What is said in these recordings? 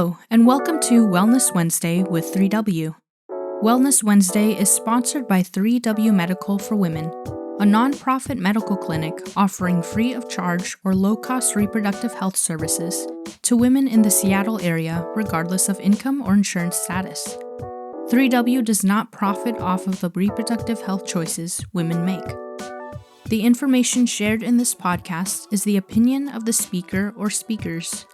Hello, and welcome to Wellness Wednesday with 3W. Wellness Wednesday is sponsored by 3W Medical for Women, a nonprofit medical clinic offering free of charge or low-cost reproductive health services to women in the Seattle area, regardless of income or insurance status. 3W does not profit off of the reproductive health choices women make. The information shared in this podcast is the opinion of the speaker or speakers.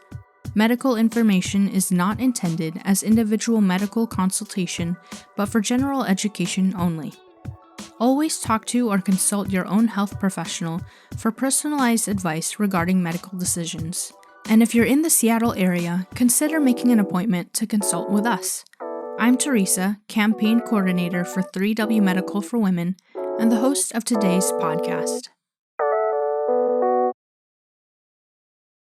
Medical information is not intended as individual medical consultation, but for general education only. Always talk to or consult your own health professional for personalized advice regarding medical decisions. And if you're in the Seattle area, consider making an appointment to consult with us. I'm Teresa, Campaign Coordinator for 3W Medical for Women, and the host of today's podcast.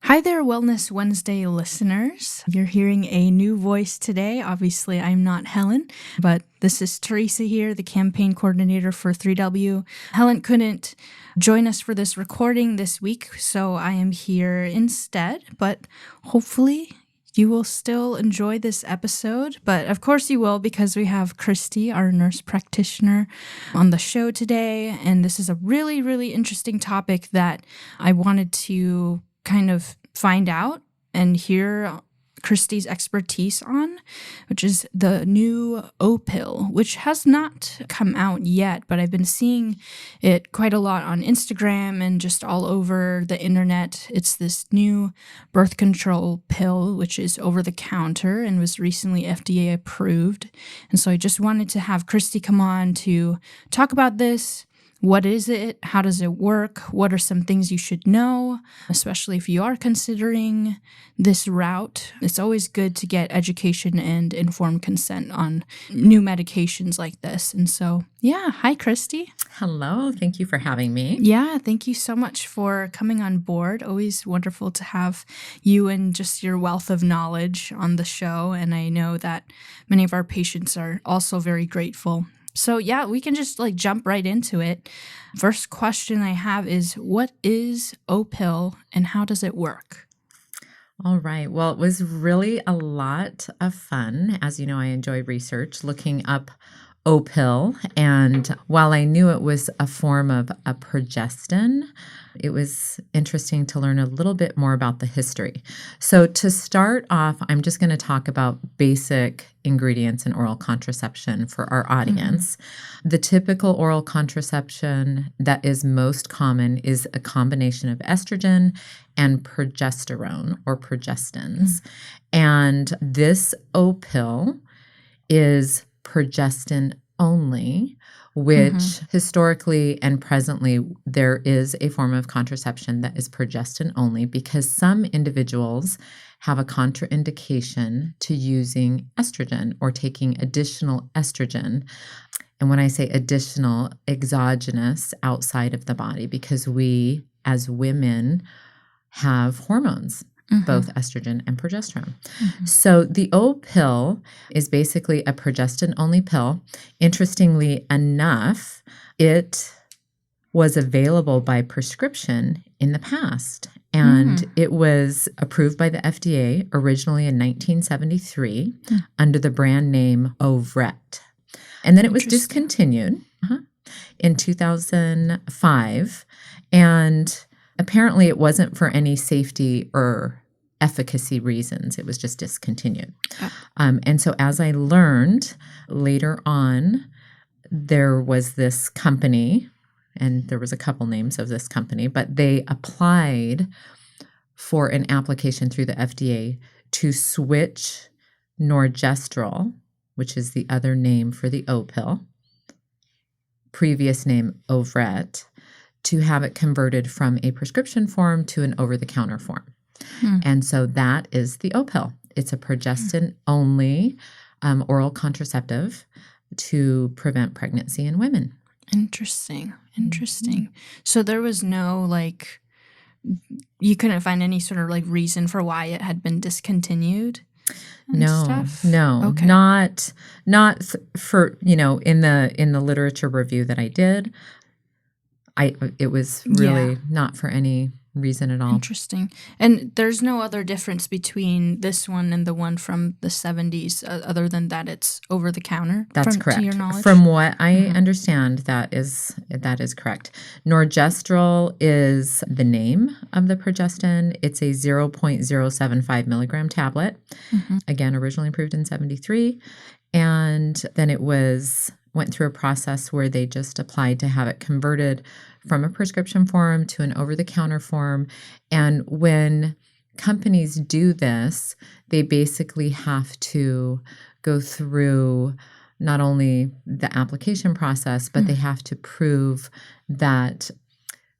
Hi there, Wellness Wednesday listeners. You're hearing a new voice today. Obviously, I'm not Helen, but this is Teresa here, the campaign coordinator for 3W. Helen couldn't join us for this recording this week, so I am here instead, but hopefully you will still enjoy this episode. But of course you will, because we have Christi, our nurse practitioner, on the show today, and this is a really, really interesting topic that I wanted to kind of find out and hear Christi's expertise on, which is the new OPill, which has not come out yet, but I've been seeing it quite a lot on Instagram and just all over the internet. It's this new birth control pill, which is over the counter and was recently FDA approved. And so I just wanted to have Christi come on to talk about this. What is it? How does it work? What are some things you should know, especially if you are considering this route? It's always good to get education and informed consent on new medications like this. And so, yeah. Hi, Christi. Hello. Thank you for having me. Yeah. Thank you so much for coming on board. Always wonderful to have you and just your wealth of knowledge on the show. And I know that many of our patients are also very grateful. So yeah, we can just jump right into it. First question I have is, what is OPill and how does it work? All right. Well, it was really a lot of fun. As you know, I enjoy research, looking up OPill. And while I knew it was a form of a progestin, it was interesting to learn a little bit more about the history. So to start off, I'm just going to talk about basic ingredients in oral contraception for our audience. Mm-hmm. The typical oral contraception that is most common is a combination of estrogen and progesterone or progestins. Mm-hmm. And this OPill is progestin only, which historically and presently there is a form of contraception that is progestin only because some individuals have a contraindication to using estrogen or taking additional estrogen. And when I say additional, exogenous, outside of the body, because we as women have hormones. Both estrogen and progesterone. So the OPill is basically a progestin-only pill. Interestingly enough, it was available by prescription in the past, and it was approved by the FDA originally in 1973 under the brand name Ovret. And then it was discontinued in 2005, and apparently it wasn't for any safety or efficacy reasons. It was just discontinued. And so as I learned later on, there was this company, and there was a couple names of this company, but they applied for an application through the FDA to switch Norgestrel, which is the other name for the OPill, previous name Ovret, to have it converted from a prescription form to an over-the-counter form. And so that is the OPill. It's a progestin-only oral contraceptive to prevent pregnancy in women. Interesting. So there was no, you couldn't find any sort of reason for why it had been discontinued? No, Okay. not for, in the literature review that I did, it was really not for any reason at all. Interesting. And there's no other difference between this one and the one from the 70s other than that it's over the counter? That's To correct. your knowledge? From what I understand, that is correct. Norgestrel is the name of the progestin. It's a 0.075 milligram tablet. Again, originally approved in 73. And then it went through a process where they just applied to have it converted from a prescription form to an over-the-counter form. And when companies do this, they basically have to go through not only the application process, but they have to prove that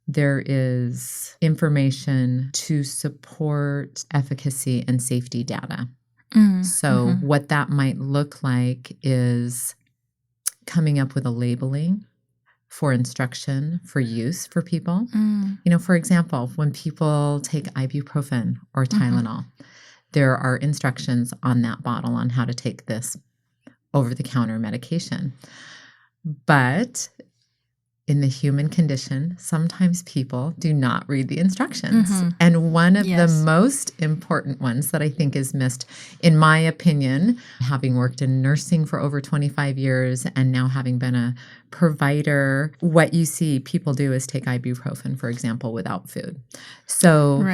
there is information to support efficacy and safety data. So what that might look like is coming up with a labeling for instruction for use for people. For example, when people take ibuprofen or Tylenol, there are instructions on that bottle on how to take this over-the-counter medication. But in the human condition, sometimes people do not read the instructions. And one of the most important ones that I think is missed, in my opinion, having worked in nursing for over 25 years and now having been a provider, what you see people do is take ibuprofen, for example, without food. So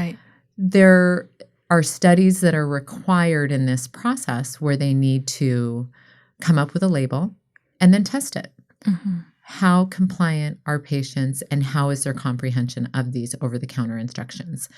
there are studies that are required in this process where they need to come up with a label and then test it. How compliant are patients and how is their comprehension of these over-the-counter instructions?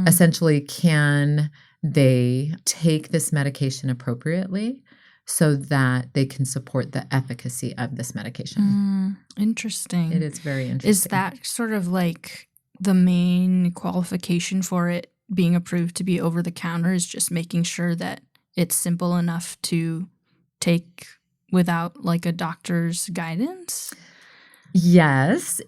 Essentially, can they take this medication appropriately so that they can support the efficacy of this medication? Interesting. It is very interesting. Is that sort of like the main qualification for it being approved to be over-the-counter is just making sure that it's simple enough to take without like a doctor's guidance? Yes.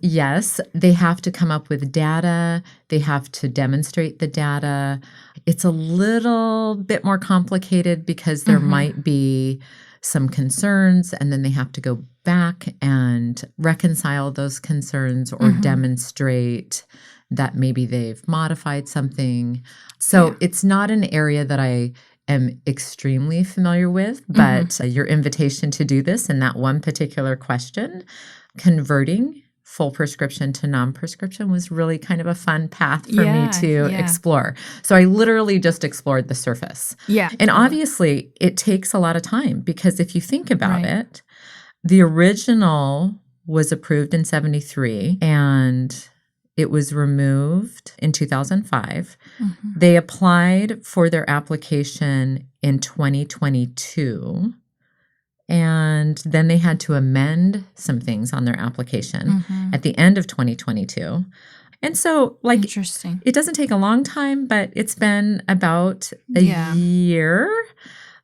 They have to come up with data. They have to demonstrate the data. It's a little bit more complicated because there might be some concerns, and then they have to go back and reconcile those concerns or demonstrate that maybe they've modified something. So it's not an area that I am extremely familiar with, but your invitation to do this and that one particular question, converting full prescription to non-prescription, was really kind of a fun path for me to explore. So I literally just explored the surface. And obviously it takes a lot of time because if you think about it, the original was approved in 73 and it was removed in 2005. They applied for their application in 2022. And then they had to amend some things on their application at the end of 2022. And so, like, Interesting. It doesn't take a long time, but it's been about a year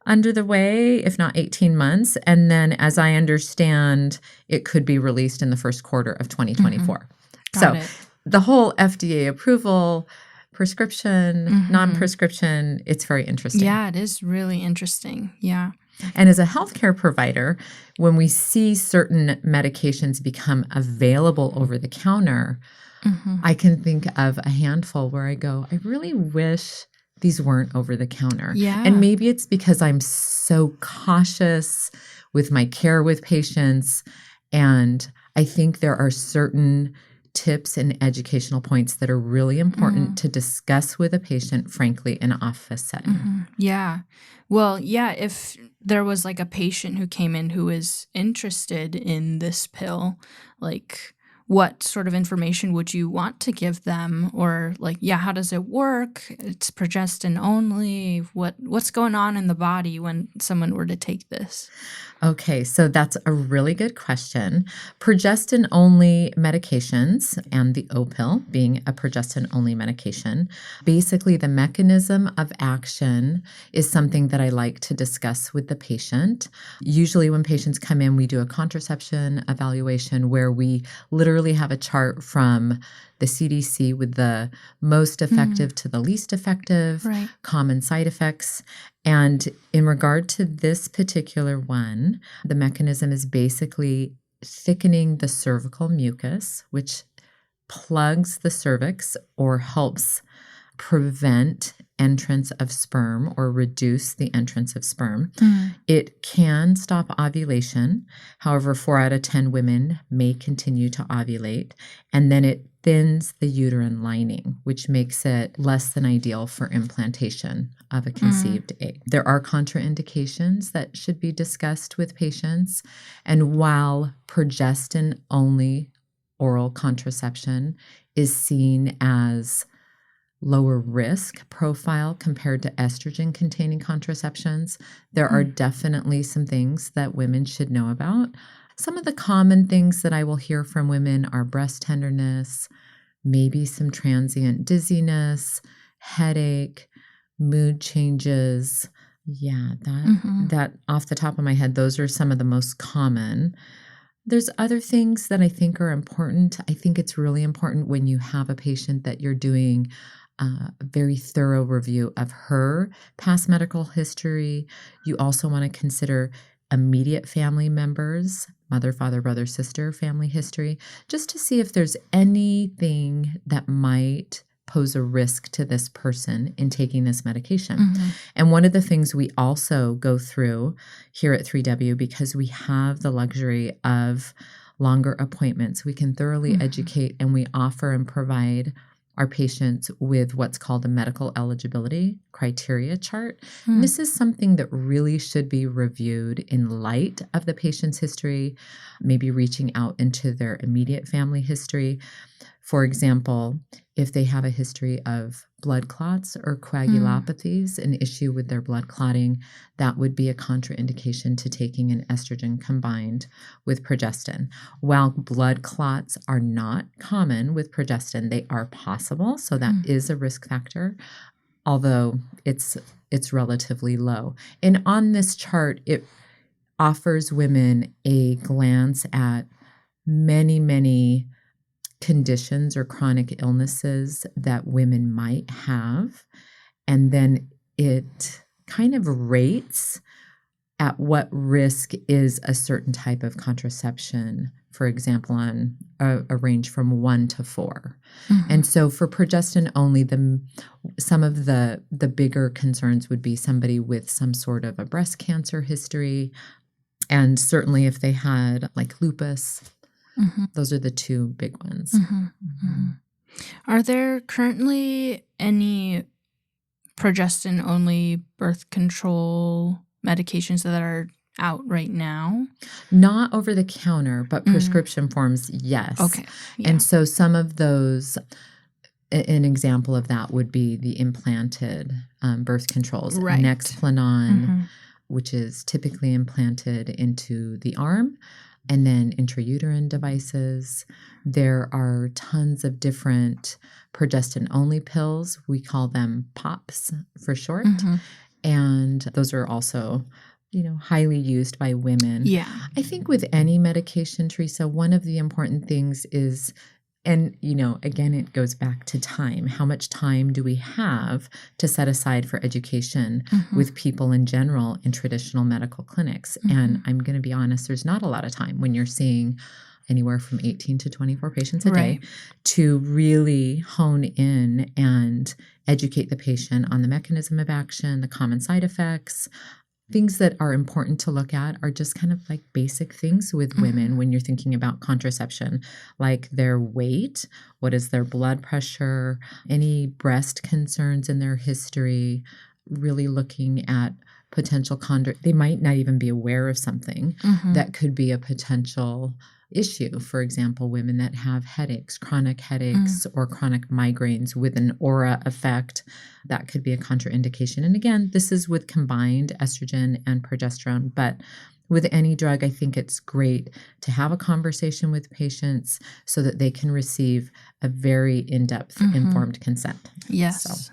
under the way, if not 18 months. And then, as I understand, it could be released in the first quarter of 2024. So the whole FDA approval, prescription, non-prescription, it's very interesting. Yeah, it is really interesting. Yeah. And as a healthcare provider, when we see certain medications become available over the counter, I can think of a handful where I go, I really wish these weren't over the counter. And maybe it's because I'm so cautious with my care with patients. And I think there are certain tips and educational points that are really important to discuss with a patient, frankly, in an office setting. Yeah. Well, if there was like a patient who came in who is interested in this pill, like what sort of information would you want to give them? Or like, how does it work? It's progestin only. What's going on in the body when someone were to take this? Okay, so that's a really good question. Progestin-only medications, and the OPill being a progestin-only medication, basically the mechanism of action is something that I like to discuss with the patient. Usually when patients come in, we do a contraception evaluation where we literally have a chart from the CDC with the most effective to the least effective, common side effects. And in regard to this particular one, the mechanism is basically thickening the cervical mucus, which plugs the cervix or helps prevent entrance of sperm or reduce the entrance of sperm. It can stop ovulation. However, 4 out of 10 women may continue to ovulate, and then it thins the uterine lining, which makes it less than ideal for implantation of a conceived egg. There are contraindications that should be discussed with patients, and while progestin-only oral contraception is seen as lower risk profile compared to estrogen-containing contraceptions, there are definitely some things that women should know about. Some of the common things that I will hear from women are breast tenderness, maybe some transient dizziness, headache, mood changes. Yeah, that off the top of my head, those are some of the most common. There's other things that I think are important. I think it's really important when you have a patient that you're doing a very thorough review of her past medical history. You also want to consider immediate family members, mother, father, brother, sister, family history, just to see if there's anything that might pose a risk to this person in taking this medication. And one of the things we also go through here at 3W, because we have the luxury of longer appointments, we can thoroughly educate, and we offer and provide our patients with what's called a medical eligibility criteria chart. And this is something that really should be reviewed in light of the patient's history, maybe reaching out into their immediate family history. For example, if they have a history of blood clots or coagulopathies, an issue with their blood clotting, that would be a contraindication to taking an estrogen combined with progestin. While blood clots are not common with progestin, they are possible, so that is a risk factor, although it's relatively low. And on this chart, it offers women a glance at many conditions or chronic illnesses that women might have. And then it kind of rates at what risk is a certain type of contraception, for example, on a range from 1 to 4. And so for progestin only, some of the bigger concerns would be somebody with some sort of a breast cancer history. And certainly if they had like lupus, those are the 2 big ones. Are there currently any progestin-only birth control medications that are out right now? Not over the counter, but prescription forms, yes. Okay. Yeah. And so some of those, an example of that would be the implanted birth controls. Right. Nexplanon, which is typically implanted into the arm, and then intrauterine devices. There are tons of different progestin-only pills. We call them POPs for short. And those are also, highly used by women. Yeah. I think with any medication, Teresa, one of the important things is, and, again, it goes back to time. How much time do we have to set aside for education with people in general in traditional medical clinics? And I'm going to be honest, there's not a lot of time when you're seeing anywhere from 18 to 24 patients a day to really hone in and educate the patient on the mechanism of action, the common side effects. Things that are important to look at are just kind of like basic things with women when you're thinking about contraception, like their weight, what is their blood pressure, any breast concerns in their history, really looking at potential they might not even be aware of something that could be a potential issue. For example, women that have headaches, chronic headaches, or chronic migraines with an aura effect, that could be a contraindication. And again, this is with combined estrogen and progesterone, but with any drug, I think it's great to have a conversation with patients so that they can receive a very in-depth, informed consent. Yes.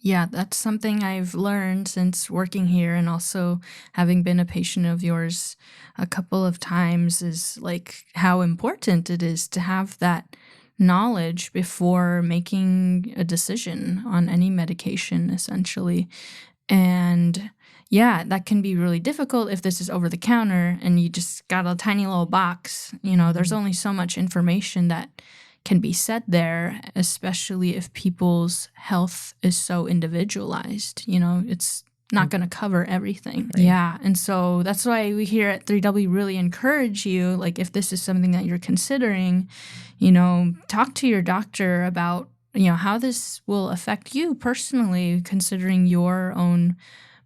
Yeah, that's something I've learned since working here and also having been a patient of yours a couple of times is like how important it is to have that knowledge before making a decision on any medication, essentially. And yeah, that can be really difficult if this is over the counter and you just got a tiny little box. There's only so much information that can be said there, especially if people's health is so individualized. It's not going to cover everything. Right. Yeah. And so that's why we here at 3W really encourage you, like if this is something that you're considering, talk to your doctor about, how this will affect you personally, considering your own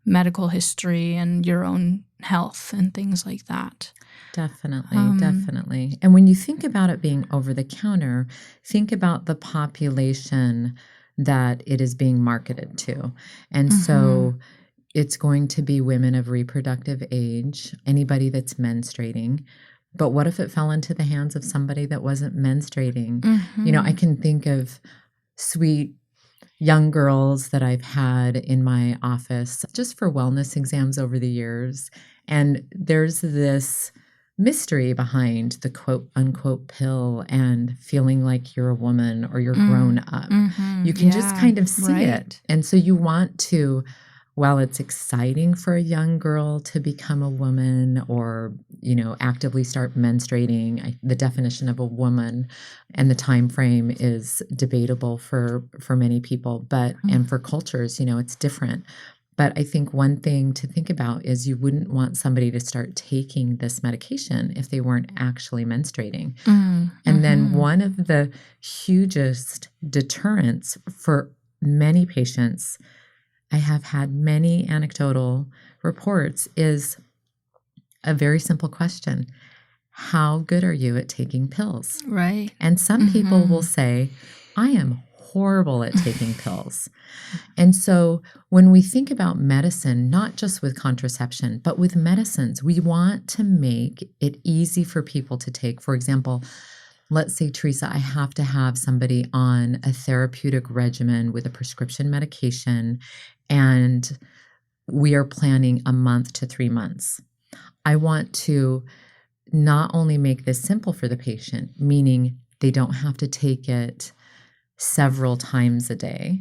medical history and your own health and things like that. Definitely. And when you think about it being over the counter, think about the population that it is being marketed to. And so it's going to be women of reproductive age, anybody that's menstruating. But what if it fell into the hands of somebody that wasn't menstruating? I can think of sweet young girls that I've had in my office just for wellness exams over the years. And there's this mystery behind the quote unquote pill and feeling like you're a woman or you're grown up. You can just kind of see it. And so you want to, while it's exciting for a young girl to become a woman or, actively start menstruating, the definition of a woman and the time frame is debatable for many people, and for cultures, it's different. But I think one thing to think about is you wouldn't want somebody to start taking this medication if they weren't actually menstruating. And then one of the hugest deterrents for many patients, I have had many anecdotal reports, is a very simple question. How good are you at taking pills? Right. And some people will say, I am horrible at taking pills. And so when we think about medicine, not just with contraception, but with medicines, we want to make it easy for people to take. For example, let's say, Teresa, I have to have somebody on a therapeutic regimen with a prescription medication, and we are planning a month to 3 months. I want to not only make this simple for the patient, meaning they don't have to take it several times a day,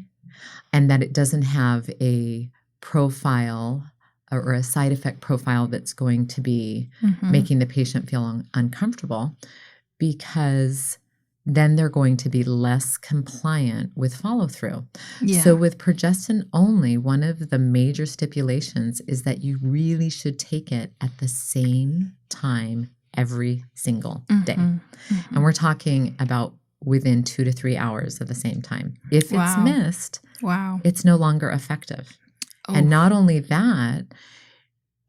and that it doesn't have a profile or a side effect profile that's going to be making the patient feel uncomfortable, because then they're going to be less compliant with follow-through. Yeah. So with progestin only, one of the major stipulations is that you really should take it at the same time every single day. And we're talking about within 2 to 3 hours of the same time. If it's missed, it's no longer effective. And not only that,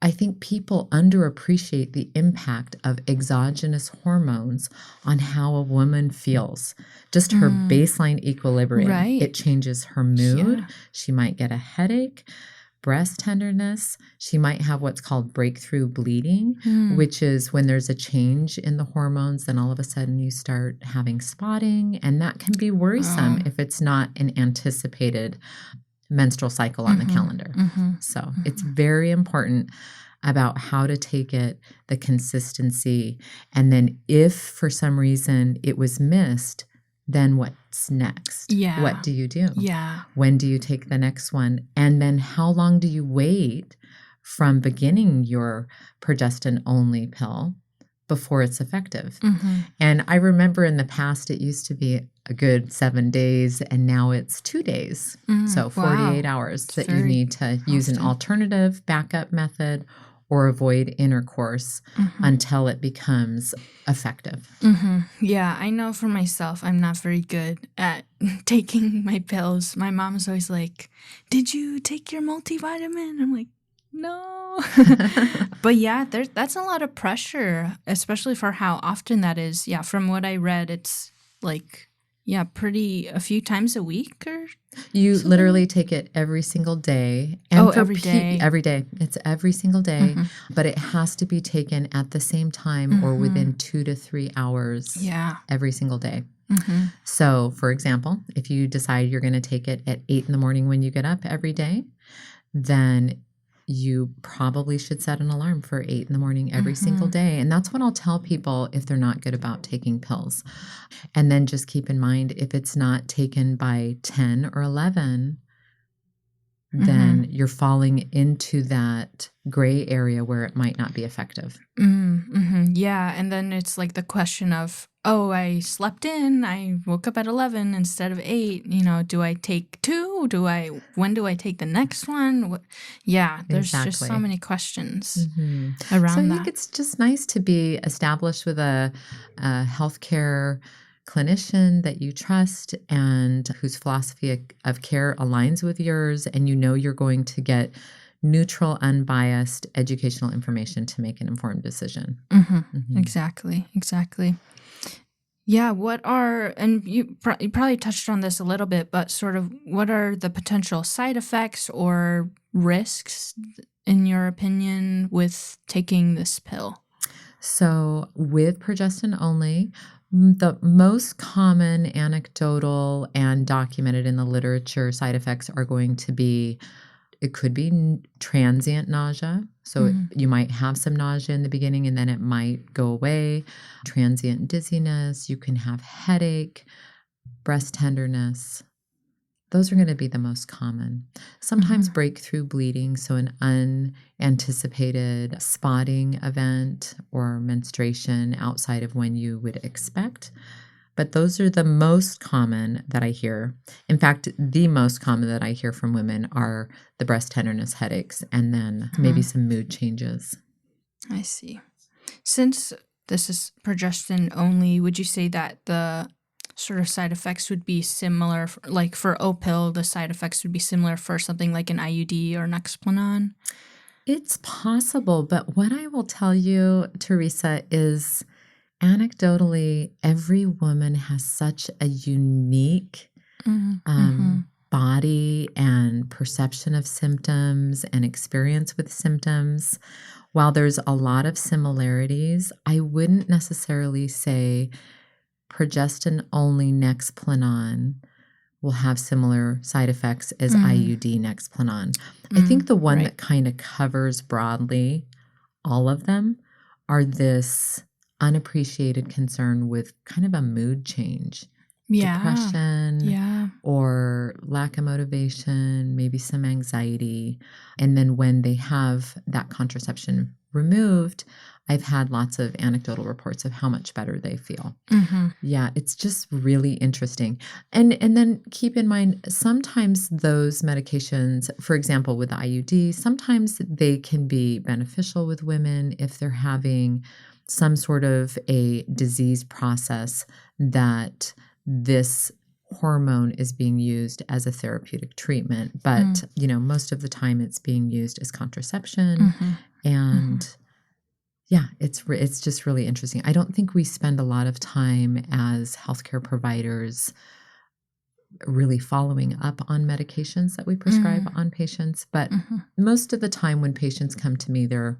I think people underappreciate the impact of exogenous hormones on how a woman feels. Just her baseline equilibrium. Right. It changes her mood. Yeah. She might get a headache, breast tenderness. She might have what's called breakthrough bleeding, which is when there's a change in the hormones, then all of a sudden you start having spotting. And that can be worrisome if it's not an anticipated menstrual cycle on the calendar. So it's very important about how to take it, the consistency, and then if for some reason it was missed, then what's next? Yeah. What do you do? Yeah. When do you take the next one? And then how long do you wait from beginning your progestin-only pill before it's effective? And I remember in the past, it used to be a good 7 days, and now it's 2 days. So 48 hours that you need to use an alternative backup method or avoid intercourse until it becomes effective. Yeah, I know for myself, I'm not very good at taking my pills. My mom's always like, did you take your multivitamin? I'm like, no. But yeah, that's a lot of pressure, especially for how often that is. Yeah, from what I read, it's like, yeah, a few times a week or you something? literally take it every single day. And every day. Every day. It's every single day, but it has to be taken at the same time or within 2 to 3 hours every single day. So, for example, if you decide you're going to take it at 8 in the morning when you get up every day, then you probably should set an alarm for 8 in the morning every single day. And that's what I'll tell people if they're not good about taking pills. And then just keep in mind, if it's not taken by 10 or 11, then you're falling into that gray area where it might not be effective. Yeah. And then it's like the question of, oh, I slept in, I woke up at 11 instead of 8. Do I take 2? When do I take the next one? Yeah, there's just so Exactly. many questions So I around think that. it's just nice to be established with a healthcare clinician that you trust and whose philosophy of care aligns with yours, and you're going to get neutral, unbiased educational information to make an informed decision. Exactly. Yeah, and you probably touched on this a little bit, but sort of what are the potential side effects or risks, in your opinion, with taking this pill? So with progestin only, the most common anecdotal and documented in the literature side effects are going to be, it could be transient nausea. So you might have some nausea in the beginning and then it might go away. Transient dizziness, you can have headache, breast tenderness. Those are going to be the most common. Sometimes breakthrough bleeding, so an unanticipated spotting event or menstruation outside of when you would expect. But those are the most common that I hear. In fact, the most common that I hear from women are the breast tenderness, headaches, and then maybe some mood changes. I see. Since this is progestin only, would you say that the sort of side effects would be similar, like for OPill, the side effects would be similar for something like an IUD or Nexplanon? It's possible, but what I will tell you, Teresa, is anecdotally, every woman has such a unique body and perception of symptoms and experience with symptoms. While there's a lot of similarities, I wouldn't necessarily say progestin only Nexplanon will have similar side effects as IUD Nexplanon. I think the one that kind of covers broadly all of them are this unappreciated concern with kind of a mood change, depression, or lack of motivation, maybe some anxiety. And then when they have that contraception removed, I've had lots of anecdotal reports of how much better they feel. Yeah, it's just really interesting. And then keep in mind, sometimes those medications, for example, with the IUD, sometimes they can be beneficial with women if they're having some sort of a disease process that this hormone is being used as a therapeutic treatment. But, most of the time it's being used as contraception. And yeah, it's just really interesting. I don't think we spend a lot of time as healthcare providers really following up on medications that we prescribe on patients. But most of the time when patients come to me, their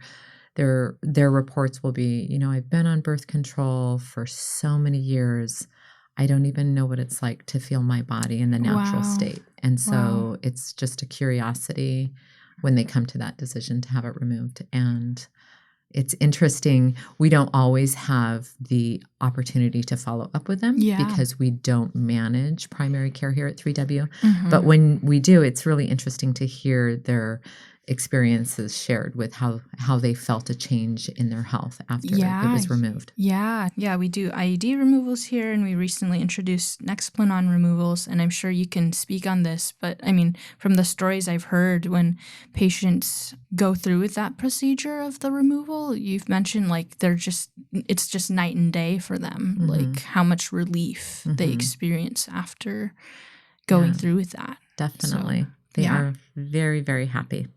reports will be, I've been on birth control for so many years. I don't even know what it's like to feel my body in the natural state. And so it's just a curiosity when they come to that decision to have it removed. And it's interesting. We don't always have the opportunity to follow up with them because we don't manage primary care here at 3W. But when we do, it's really interesting to hear their experiences shared with how they felt a change in their health after it was removed. Yeah, we do IUD removals here, and we recently introduced Nexplanon removals, and I'm sure you can speak on this, but I mean, from the stories I've heard, when patients go through with that procedure of the removal, you've mentioned like it's just night and day for them, like how much relief they experience after going through with that. Definitely. So, they are very, very happy.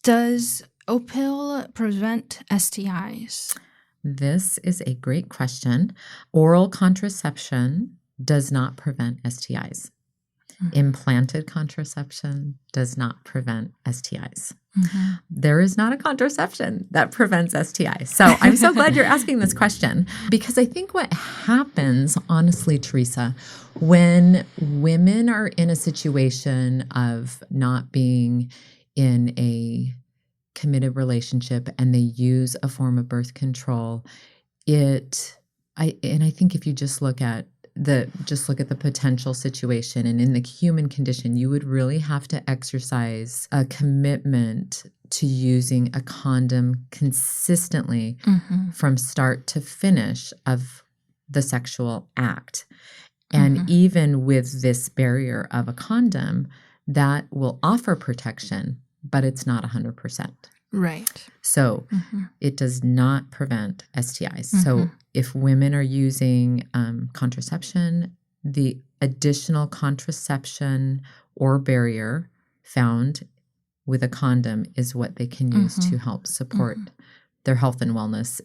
Does OPill prevent STIs? This is a great question. Oral contraception does not prevent STIs. Implanted contraception does not prevent STIs. There is not a contraception that prevents STIs. So I'm so glad you're asking this question, because I think what happens, honestly, Teresa, when women are in a situation of not being in a committed relationship and they use a form of birth control, I think if you just look at just look at the potential situation, and in the human condition, you would really have to exercise a commitment to using a condom consistently from start to finish of the sexual act. And even with this barrier of a condom, that will offer protection, but it's not 100%. Right. So it does not prevent STIs. So if women are using contraception, the additional contraception or barrier found with a condom is what they can use to help support their health and wellness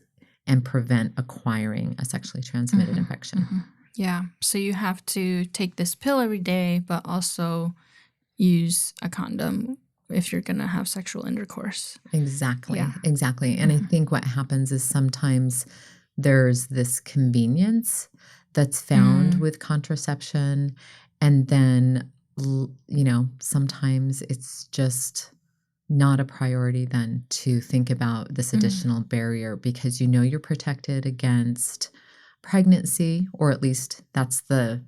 and prevent acquiring a sexually transmitted infection. Yeah. So you have to take this pill every day, but also use a condom if you're going to have sexual intercourse. Exactly. Yeah. Exactly. And I think what happens is sometimes there's this convenience that's found with contraception. And then, sometimes it's just not a priority then to think about this additional barrier because you're protected against pregnancy, or at least that's the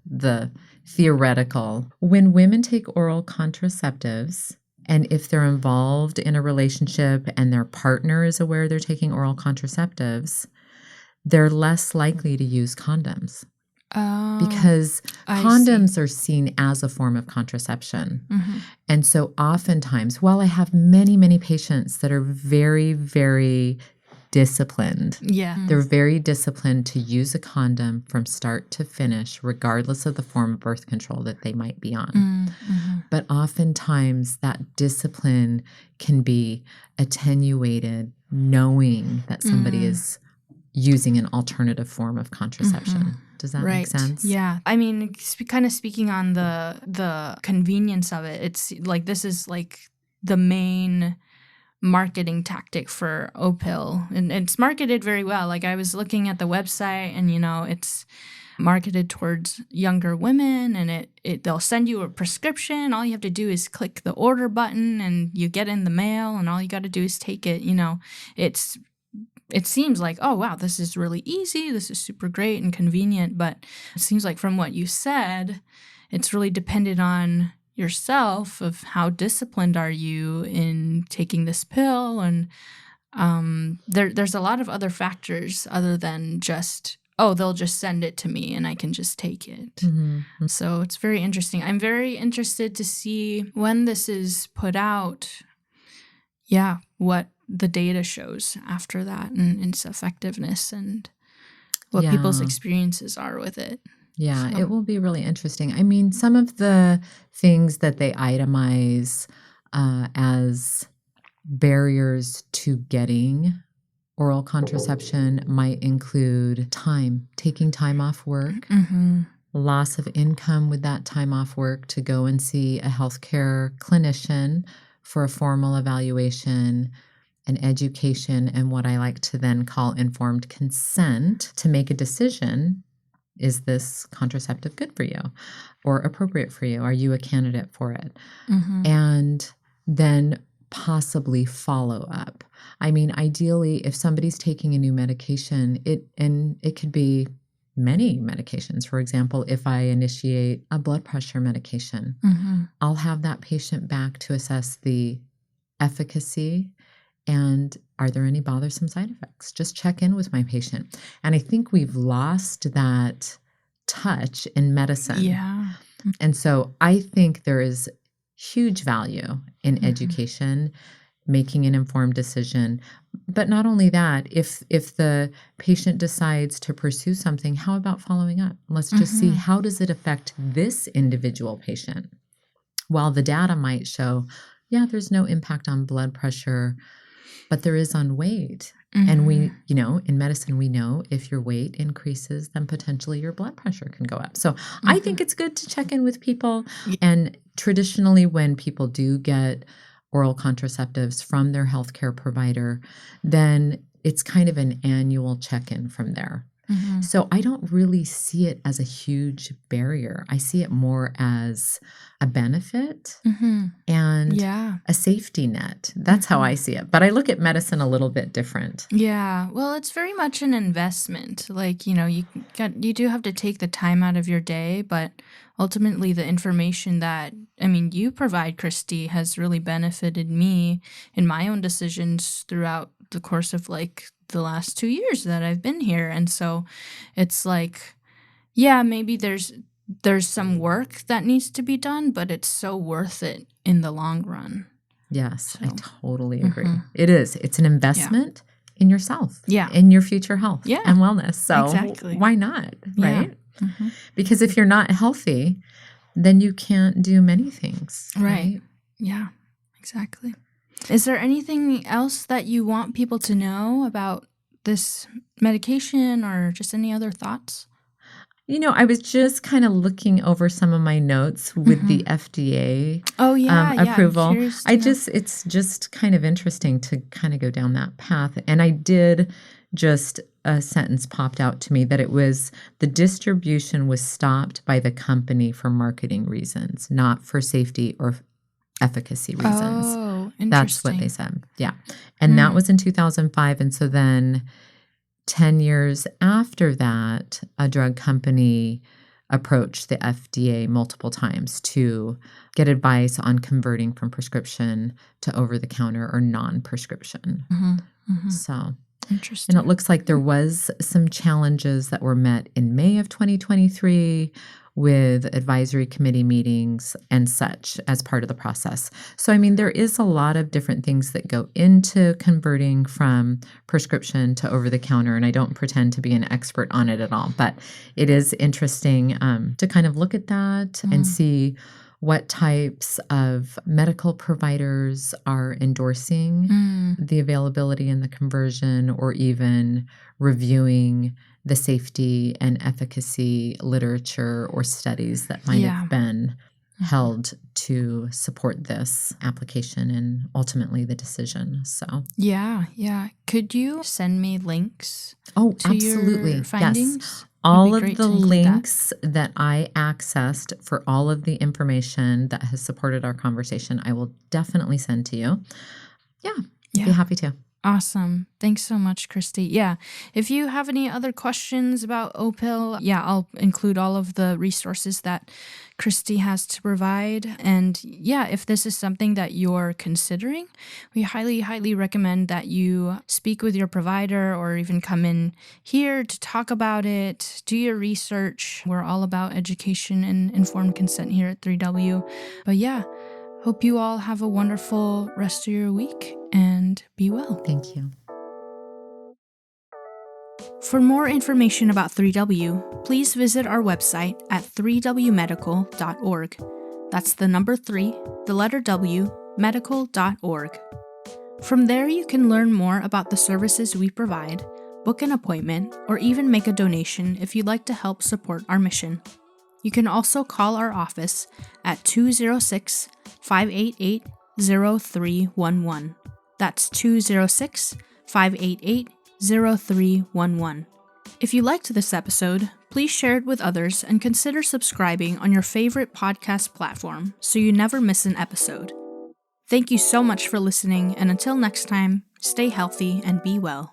theoretical. When women take oral contraceptives, and if they're involved in a relationship and their partner is aware they're taking oral contraceptives, they're less likely to use condoms because condoms are seen as a form of contraception. And so oftentimes, while I have many, many patients that are very, very disciplined. They're very disciplined to use a condom from start to finish, regardless of the form of birth control that they might be on. But oftentimes that discipline can be attenuated knowing that somebody is using an alternative form of contraception. Does that make sense? Yeah. I mean, kind of speaking on the convenience of it, it's like this is like the main marketing tactic for OPill, and it's marketed very well. Like I was looking at the website, and it's marketed towards younger women, and they'll send you a prescription. All you have to do is click the order button, and you get in the mail, and all you got to do is take it. It seems like, oh wow, this is really easy. This is super great and convenient. But it seems like from what you said, it's really dependent on yourself of how disciplined are you in taking this pill, and there's a lot of other factors other than just they'll just send it to me and I can just take it. So it's very interesting. I'm very interested to see when this is put out, what the data shows after that and its effectiveness and what people's experiences are with it. Yeah, it will be really interesting. I mean, some of the things that they itemize as barriers to getting oral contraception might include time, taking time off work, loss of income with that time off work to go and see a healthcare clinician for a formal evaluation, and education, and what I like to then call informed consent to make a decision. Is this contraceptive good for you or appropriate for you? Are you a candidate for it? And then possibly follow up. I mean, ideally, if somebody's taking a new medication, it could be many medications. For example, if I initiate a blood pressure medication, I'll have that patient back to assess the efficacy and are there any bothersome side effects? Just check in with my patient. And I think we've lost that touch in medicine. Yeah. And so I think there is huge value in education, making an informed decision. But not only that, if the patient decides to pursue something, how about following up? Let's just see, how does it affect this individual patient? While the data might show, there's no impact on blood pressure, but there is on weight. And we, in medicine, we know if your weight increases, then potentially your blood pressure can go up. So I think it's good to check in with people. And traditionally, when people do get oral contraceptives from their healthcare provider, then it's kind of an annual check-in from there. So I don't really see it as a huge barrier. I see it more as a benefit and Yeah. a safety net. That's how I see it. But I look at medicine a little bit different. Yeah. Well, it's very much an investment. Like, you do have to take the time out of your day, but ultimately the information that, you provide, Christy, has really benefited me in my own decisions throughout the course of like the last 2 years that I've been here. And so it's like, yeah, maybe there's some work that needs to be done, but it's so worth it in the long run. Yes, I So, totally agree. It is. It's an investment in yourself, Yeah. in your future health Yeah, and wellness. So exactly. why not, Yeah. right? Because if you're not healthy, then you can't do many things, right? Yeah, exactly. Is there anything else that you want people to know about this medication or just any other thoughts? I was just kind of looking over some of my notes with the FDA Oh, yeah, yeah. I'm approval. curious to know. It's just kind of interesting to kind of go down that path. And I did just a sentence popped out to me that it was the distribution was stopped by the company for marketing reasons, not for safety or efficacy reasons. Oh, interesting. That's what they said. Yeah. And that was in 2005. And so then 10 years after that, a drug company approached the FDA multiple times to get advice on converting from prescription to over-the-counter or non-prescription. So, Interesting. and it looks like there was some challenges that were met in May of 2023 with advisory committee meetings and such as part of the process. So, there is a lot of different things that go into converting from prescription to over-the-counter, and I don't pretend to be an expert on it at all, but it is interesting to kind of look at that and see what types of medical providers are endorsing the availability and the conversion, or even reviewing the safety and efficacy literature or studies that might have been held to support this application and ultimately the decision. So, yeah. Could you send me links oh, to absolutely. your findings? Yes. All of great the to include that. links that I accessed for all of the information that has supported our conversation, I will definitely send to you. Yeah, I'd be happy to. Awesome. Thanks so much, Christy. Yeah. If you have any other questions about OPill, I'll include all of the resources that Christy has to provide. And if this is something that you're considering, we highly, highly recommend that you speak with your provider or even come in here to talk about it, do your research. We're all about education and informed consent here at 3W. But hope you all have a wonderful rest of your week and be well. Thank you. For more information about 3W, please visit our website at 3wmedical.org. That's the number 3, the letter W, medical.org. From there, you can learn more about the services we provide, book an appointment, or even make a donation if you'd like to help support our mission. You can also call our office at 206-588-0311. That's 206-588-0311. If you liked this episode, please share it with others and consider subscribing on your favorite podcast platform so you never miss an episode. Thank you so much for listening, and until next time, stay healthy and be well.